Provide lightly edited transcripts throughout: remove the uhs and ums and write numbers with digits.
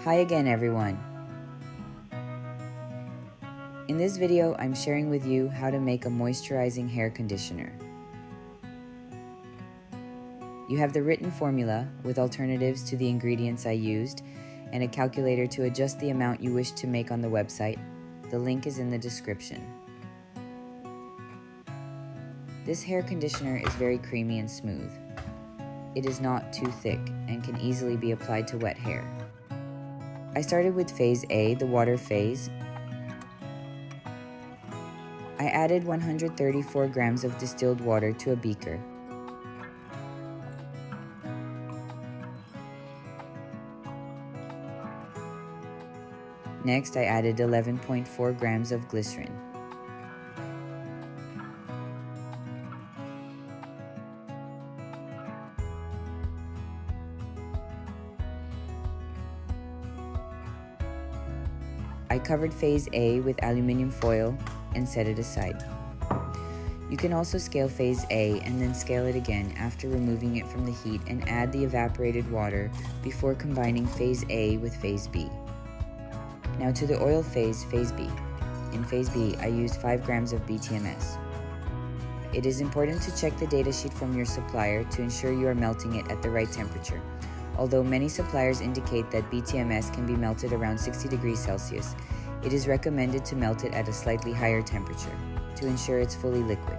Hi again, everyone. In this video, I'm sharing with you how to make a moisturizing hair conditioner. You have the written formula with alternatives to the ingredients I used and a calculator to adjust the amount you wish to make on the website. The link is in the description. This hair conditioner is very creamy and smooth. It is not too thick and can easily be applied to wet hair. I started with phase A, the water phase. I added 134 grams of distilled water to a beaker. Next, I added 11.4 grams of glycerin. I covered phase A with aluminum foil and set it aside. You can also scale phase A and then scale it again after removing it from the heat and add the evaporated water before combining phase A with phase B. Now to the oil phase, phase B. In phase B, I used 5 grams of BTMS. It is important to check the datasheet from your supplier to ensure you are melting it at the right temperature. Although many suppliers indicate that BTMS can be melted around 60 degrees Celsius, it is recommended to melt it at a slightly higher temperature to ensure it's fully liquid.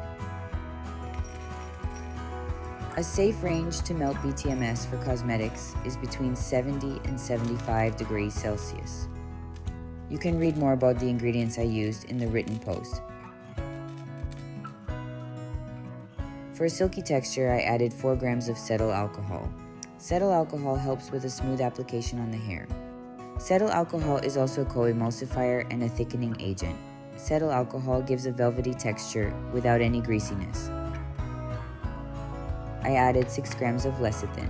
A safe range to melt BTMS for cosmetics is between 70 and 75 degrees Celsius. You can read more about the ingredients I used in the written post. For a silky texture, I added 4 grams of cetyl alcohol. Cetyl alcohol helps with a smooth application on the hair. Cetyl alcohol is also a co-emulsifier and a thickening agent. Cetyl alcohol gives a velvety texture without any greasiness. I added 6 grams of lecithin.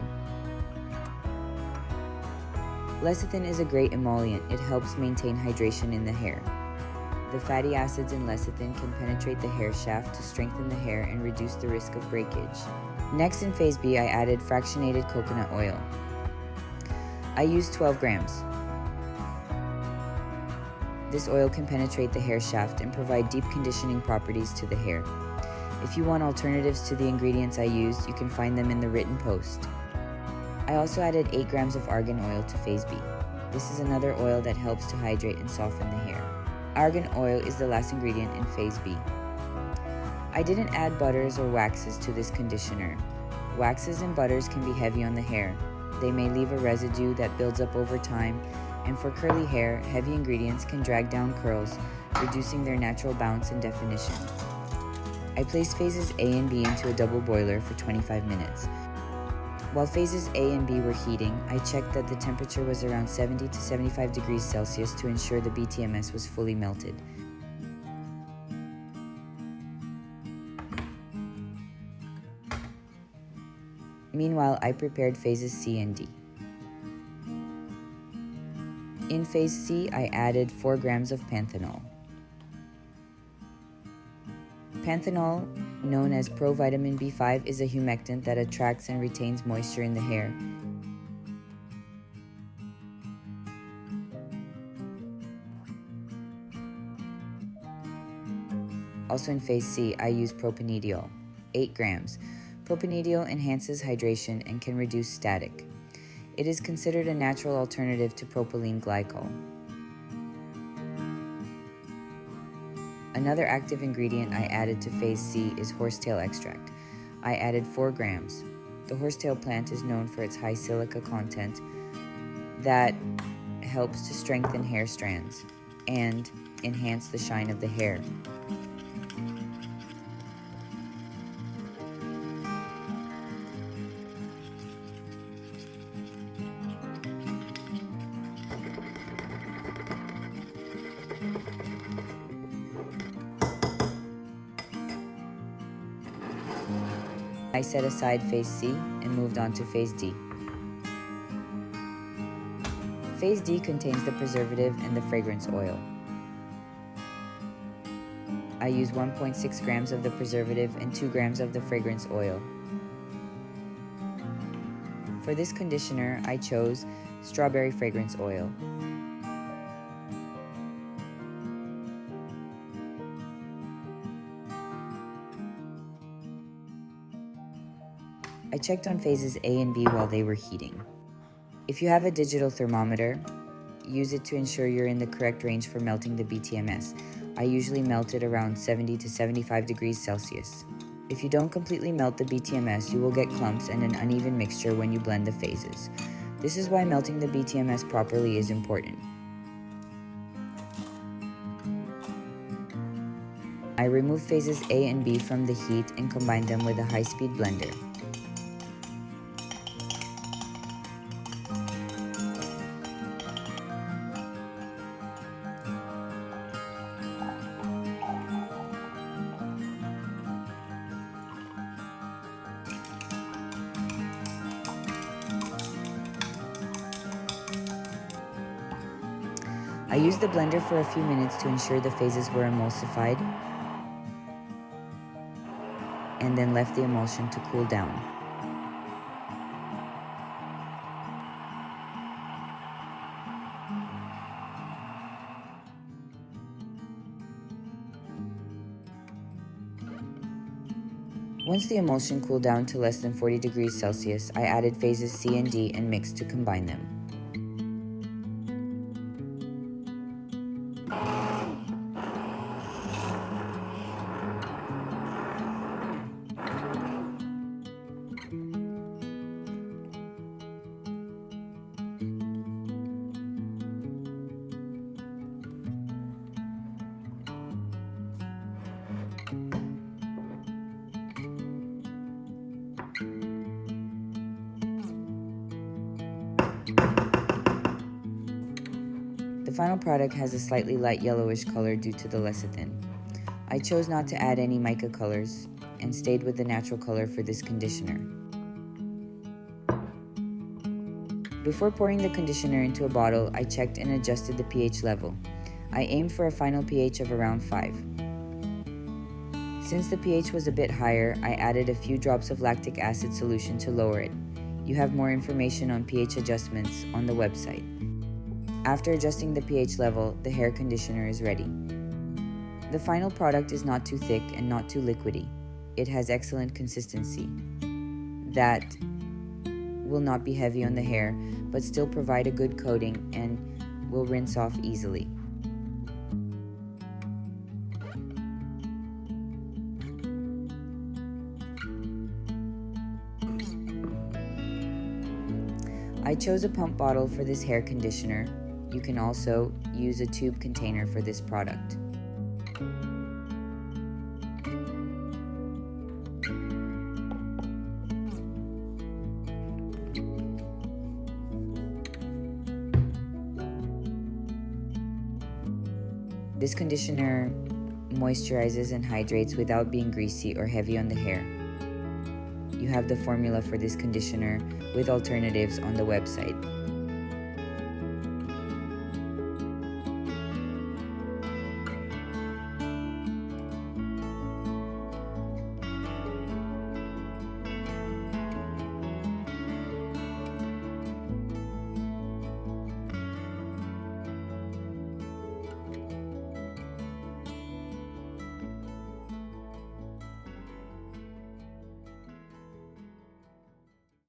Lecithin is a great emollient. It helps maintain hydration in the hair. The fatty acids in lecithin can penetrate the hair shaft to strengthen the hair and reduce the risk of breakage. Next, in phase B, I added fractionated coconut oil. I used 12 grams. This oil can penetrate the hair shaft and provide deep conditioning properties to the hair. If you want alternatives to the ingredients I used, you can find them in the written post. I also added 8 grams of argan oil to phase B. This is another oil that helps to hydrate and soften the hair. Argan oil is the last ingredient in phase B. I didn't add butters or waxes to this conditioner. Waxes and butters can be heavy on the hair. They may leave a residue that builds up over time, and for curly hair, heavy ingredients can drag down curls, reducing their natural bounce and definition. I placed phases A and B into a double boiler for 25 minutes. While phases A and B were heating, I checked that the temperature was around 70 to 75 degrees Celsius to ensure the BTMS was fully melted. Meanwhile, I prepared phases C and D. In phase C, I added 4 grams of panthenol. Panthenol, known as provitamin B5, is a humectant that attracts and retains moisture in the hair. Also in phase C, I used propanediol, 8 grams. Propanediol enhances hydration and can reduce static. It is considered a natural alternative to propylene glycol. Another active ingredient I added to phase C is horsetail extract. I added 4 grams. The horsetail plant is known for its high silica content that helps to strengthen hair strands and enhance the shine of the hair. I set aside phase C and moved on to phase D. Phase D contains the preservative and the fragrance oil. I use 1.6 grams of the preservative and 2 grams of the fragrance oil. For this conditioner, I chose strawberry fragrance oil. I checked on phases A and B while they were heating. If you have a digital thermometer, use it to ensure you're in the correct range for melting the BTMS. I usually melt it around 70 to 75 degrees Celsius. If you don't completely melt the BTMS, you will get clumps and an uneven mixture when you blend the phases. This is why melting the BTMS properly is important. I remove phases A and B from the heat and combine them with a high-speed blender. I used the blender for a few minutes to ensure the phases were emulsified, and then left the emulsion to cool down. Once the emulsion cooled down to less than 40 degrees Celsius, I added phases C and D and mixed to combine them. The final product has a slightly light yellowish color due to the lecithin. I chose not to add any mica colors and stayed with the natural color for this conditioner. Before pouring the conditioner into a bottle, I checked and adjusted the pH level. I aimed for a final pH of around 5. Since the pH was a bit higher, I added a few drops of lactic acid solution to lower it. You have more information on pH adjustments on the website. After adjusting the pH level, the hair conditioner is ready. The final product is not too thick and not too liquidy. It has excellent consistency that will not be heavy on the hair, but still provide a good coating and will rinse off easily. I chose a pump bottle for this hair conditioner. You can also use a tube container for this product. This conditioner moisturizes and hydrates without being greasy or heavy on the hair. You have the formula for this conditioner with alternatives on the website.